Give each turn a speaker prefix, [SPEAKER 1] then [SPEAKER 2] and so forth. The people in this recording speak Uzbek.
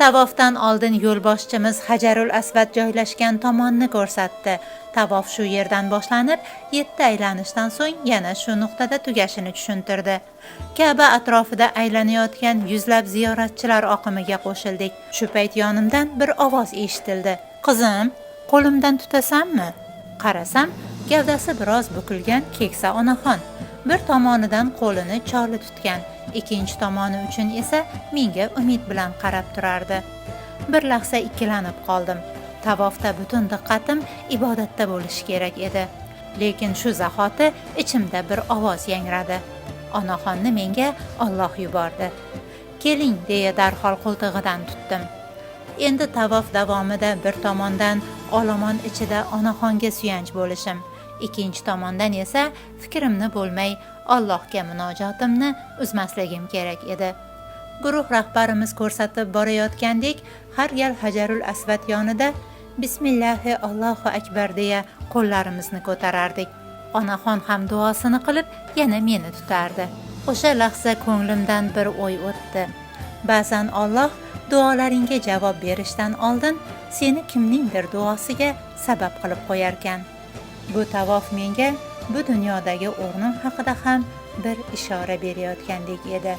[SPEAKER 1] Tavofdan oldin yo'lboshchimiz Hajarul Asvad joylashgan tomonni ko'rsatdi. Tavof shu yerdan boshlanib, 7 aylanishdan so'ng yana shu nuqtada tugashini tushuntirdi. Ka'ba atrofida aylanayotgan yuzlab ziyoratchilar oqimiga qo'shildik. Shu payt yonimdan bir ovoz eshitildi. "Qizim, qo'limdan tutasanmi?" Qarasam, gavdasi biroz bukilgan keksa onaxon. Bir tomonidan qo'lini chorli tutgan, ikkinchi tomoni uchun esa menga umid bilan qarab turardi. Bir lahza ikkilanib qoldim. Tavofda butun diqqatim ibodatda bo'lishi kerak edi. Lekin shu zahoti ichimda bir ovoz yangradi. Onaxonni menga Alloh yubordi. "Keling", deya darhol qo'ltig'idan tutdim. Endi tavof davomida bir tomondan olomon ichida onaxonga suyanch bo'lishim, ikkinchi tomondan esa fikrimni bo'lmay Allohga munojotimni uzmasligim kerak edi. Guruh rahbarimiz ko'rsatib borayotgandek, har gal Hajarul Asvad yonida "Bismillahi Allohu akbar" deya qo'llarimizni ko'tarardik. Onaxon ham duosini qilib, yana meni tutardi. O'sha lahza ko'nglimdan bir o'y o'tdi. Ba'zan Alloh duolaringga javob berishdan oldin seni kimningdir duosiga sabab qilib qo'yarkan. Bu tavof menga bu dunyodagi o'rnim haqida ham bir ishora berayotgandek edi.